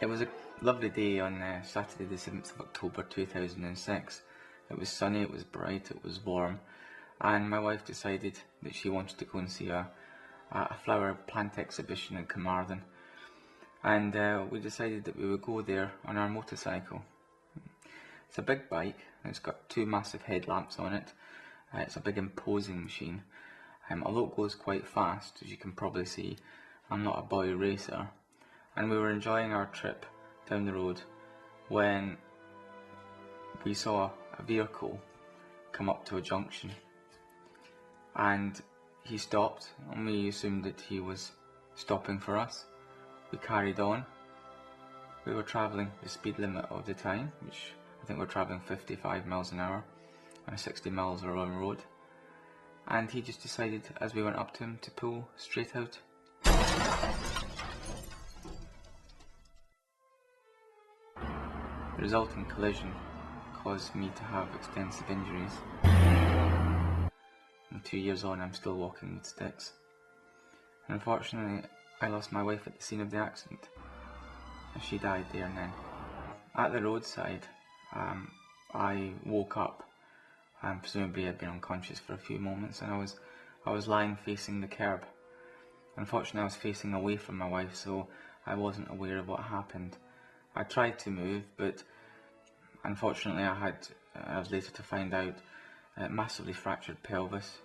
It was a lovely day on Saturday the 7th of October 2006. It was sunny, it was bright, it was warm, and my wife decided that she wanted to go and see a flower plant exhibition in Carmarthen, and we decided that we would go there on our motorcycle. It's a big bike, it's got two massive headlamps on it, it's a big imposing machine. Although it goes quite fast, as you can probably see, I'm not a boy racer, and we were enjoying our trip down the road when we saw a vehicle come up to a junction, and he stopped, and we assumed that he was stopping for us. We carried on. We were travelling the speed limit of the time, which I think we're travelling 55 miles an hour on a 60 miles an hour road, and he just decided as we went up to him to pull straight out. The resulting collision caused me to have extensive injuries, and 2 years on I'm still walking with sticks. And unfortunately I lost my wife at the scene of the accident, and she died there and then. At the roadside I woke up, and presumably I'd been unconscious for a few moments, and I was lying facing the curb. Unfortunately I was facing away from my wife, so I wasn't aware of what happened. I tried to move, but unfortunately I was later to find out, massively fractured pelvis.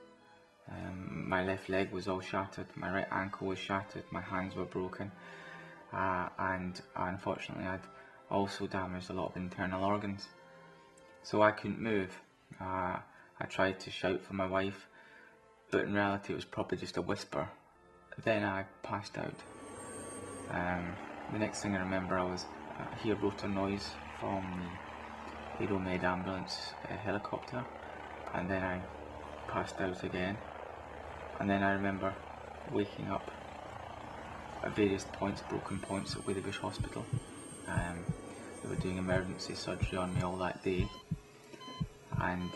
My left leg was all shattered, my right ankle was shattered, my hands were broken, and unfortunately I'd also damaged a lot of internal organs. So I couldn't move. I tried to shout for my wife, but in reality it was probably just a whisper. Then I passed out. The next thing I remember, I hear rotor noise from the Aeromed ambulance helicopter, and then I passed out again. And then I remember waking up at various points, broken points at Bush Hospital. They were doing emergency surgery on me all that day, and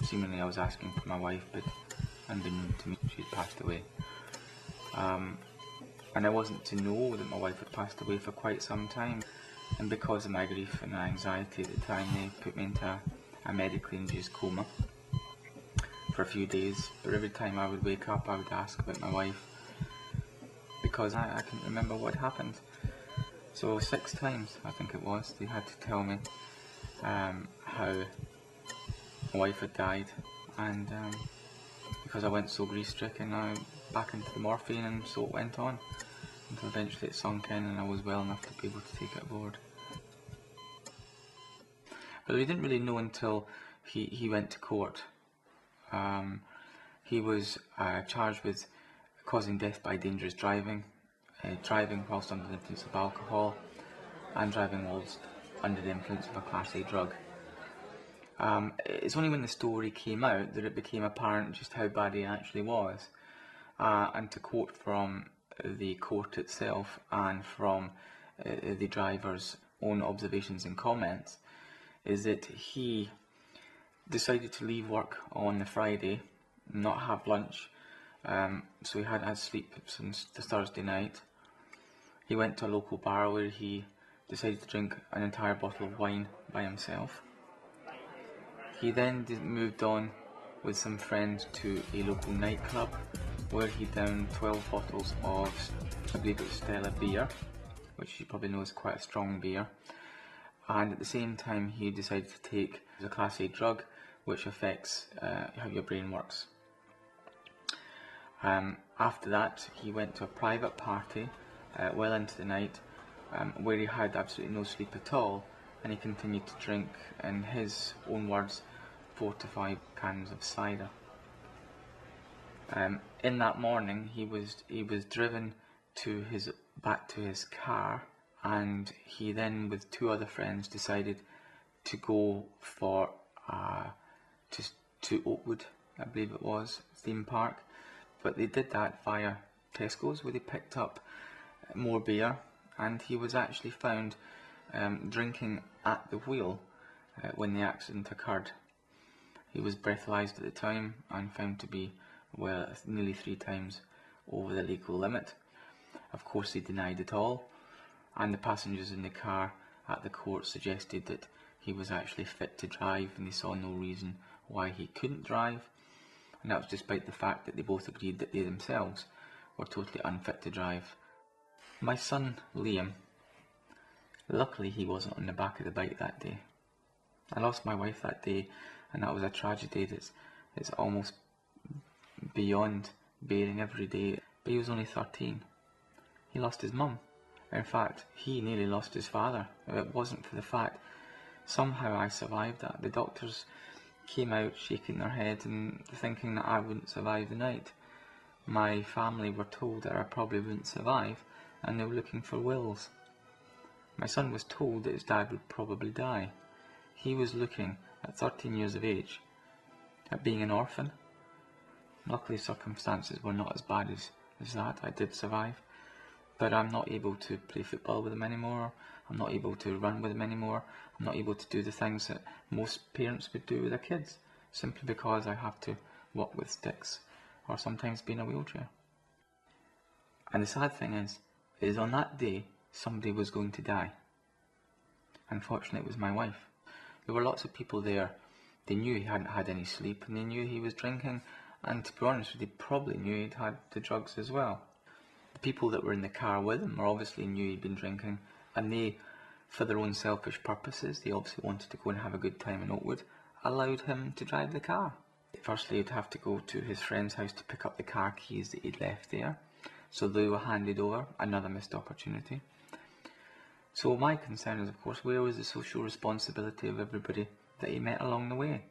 seemingly I was asking for my wife, but unbeknown to me she had passed away. And I wasn't to know that my wife had passed away for quite some time, and because of my grief and anxiety at the time, they put me into a medically induced coma for a few days. But every time I would wake up I would ask about my wife, because I couldn't remember what happened. So 6 times, I think it was, they had to tell me how my wife had died, and because I went so grief-stricken, I back into the morphine, and so it went on until eventually it sunk in and I was well enough to be able to take it aboard. But we didn't really know until he went to court. He was charged with causing death by dangerous driving, driving whilst under the influence of alcohol, and driving whilst under the influence of a Class A drug. It's only when the story came out that it became apparent just how bad he actually was. And to quote from the court itself and from the driver's own observations and comments, is that he decided to leave work on the Friday, not have lunch, so he hadn't had sleep since the Thursday night. He went to a local bar where he decided to drink an entire bottle of wine by himself. He then moved on with some friends to a local nightclub where he downed 12 bottles of, I believe it was Stella beer, which you probably know is quite a strong beer. And at the same time he decided to take a Class A drug which affects how your brain works. After that he went to a private party well into the night, where he had absolutely no sleep at all, and he continued to drink, in his own words, 4 to 5 cans of cider. In that morning he was driven back to his car, and he then with 2 other friends decided to go for to Oakwood, I believe it was, theme park. But they did that via Tesco's, where they picked up more beer, and he was actually found drinking at the wheel when the accident occurred. He was breathalyzed at the time and found to be, well, nearly 3 times over the legal limit. Of course he denied it all, and the passengers in the car at the court suggested that he was actually fit to drive and they saw no reason why he couldn't drive, and that was despite the fact that they both agreed that they themselves were totally unfit to drive. My son Liam, luckily he wasn't on the back of the bike that day. I lost my wife that day, and that was a tragedy that's almost beyond bearing every day. But he was only 13. He lost his mum. In fact, he nearly lost his father. If it wasn't for the fact somehow I survived that. The doctors came out shaking their head and thinking that I wouldn't survive the night. My family were told that I probably wouldn't survive, and they were looking for wills. My son was told that his dad would probably die. He was looking, at 13 years of age, at being an orphan. Luckily circumstances were not as bad as that. I did survive. But I'm not able to play football with him anymore. I'm not able to run with him anymore. I'm not able to do the things that most parents would do with their kids, simply because I have to walk with sticks or sometimes be in a wheelchair. And the sad thing is on that day somebody was going to die. Unfortunately, it was my wife. There were lots of people there. They knew he hadn't had any sleep, and they knew he was drinking, and to be honest with you, they probably knew he'd had the drugs as well. The people that were in the car with him obviously knew he'd been drinking, and they, for their own selfish purposes, they obviously wanted to go and have a good time in Oakwood, allowed him to drive the car. Firstly, he'd have to go to his friend's house to pick up the car keys that he'd left there, so they were handed over, another missed opportunity. So my concern is, of course, where was the social responsibility of everybody that he met along the way?